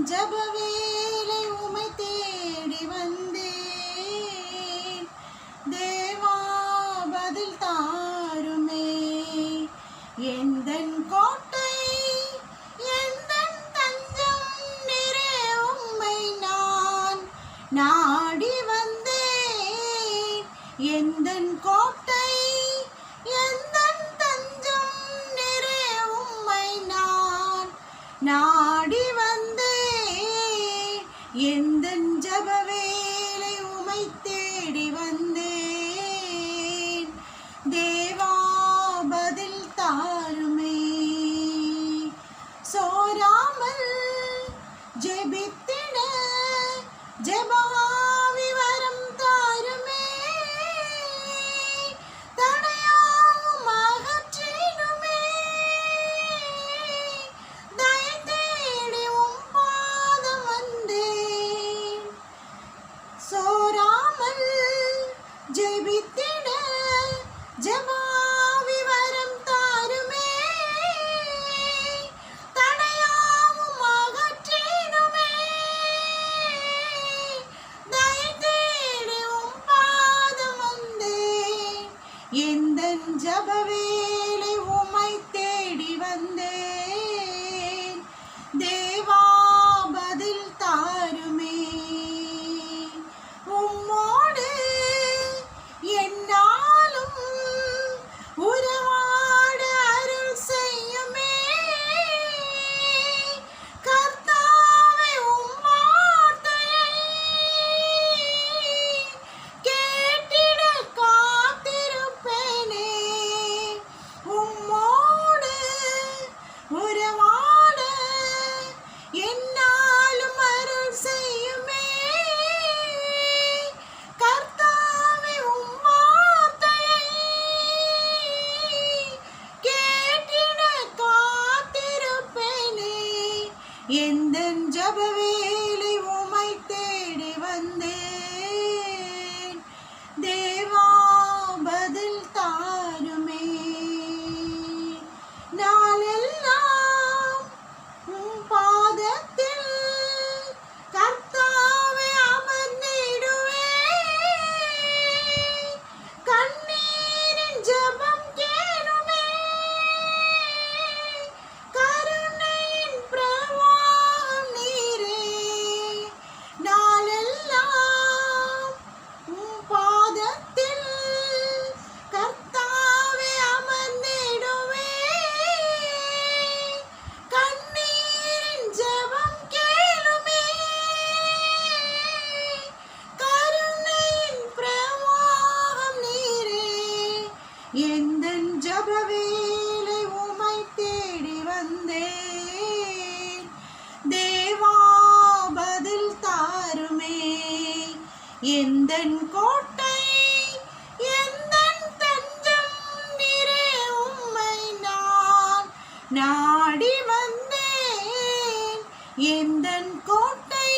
ஜப வேளை உமை தேடி வந்தேன். தேவா பதில் தாருமே. எந்தன் கோட்டை எந்தன் தஞ்சம் நிறை உம்மை நான் நாடி வந்தேன். எந்தன் கோட்டை எந்தன் தஞ்சம் நிறை உம்மை நான் நாடி வந்தேன். எந்தன் ஜப வேளை உமை தேடி வந்தேன். தேவா பதில் தாருமே. சோராமல் ஜெபித்திட ஜெபாவி வரம் தாருமே. தடையாவும் அகற்றிடுமே. தயை தேடி உம் பாதம் வந்தேன். சோராமல் ஜெபித்திட ஜெபாவி வரம் தாருமே. தடையாவும் அகற்றிடுமே. தயை தேடி உம் பாதம் வந்தேன். எந்தன் ஜப வேளை உமை தேடி வந்தேன். தேவா பதில் தாருமே. உம்மோடு என்னாலும் உறவாட அருள் செய்யுமே. கர்த்தாவே உம் வார்த்தையை கேட்டிட காத்திருப்பேனே. உம்மோடு உறவாட என்னாலும் அருள் செய்யுமே. கர்த்தாவே உம் வார்த்தையை கேட்டிட காத்திருப்பேனே. எந்தன் ஜப வேளை உமை தேடி வந்தேன். தேவா பதில் தாருமே. நாளெல்லாம் உம் பாதத்தில் கர்த்தாவே அமர்ந்திடுவேன். கண்ணீரின் ஜெபம் கேளுமே. கருணையின் பிரவாகம் நீரே. நாளெல்லாம் உம் பாதத்தில் கர்த்தாவே அமர்ந்திடுவேன். கண்ணீரின் ஜெபம் கேளுமே. கருணையின் பிரவாகம் நீரே. எந்தன் ஜப வேளை உமை தேடி வந்தேன். தேவா பதில் தாருமே. எந்தன் கோட்டை எந்தன் தஞ்சம் நிறை உம்மை நான் நாடி வந்தேன். எந்தன் கோட்டை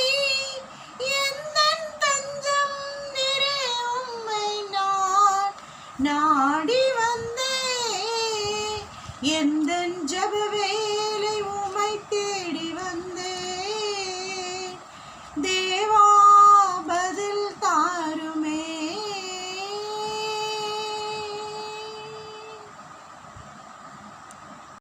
எந்தன் தஞ்சம் நிறை உம்மை நான் நாடி வந்தேன். எந்தன் ஜப வேளை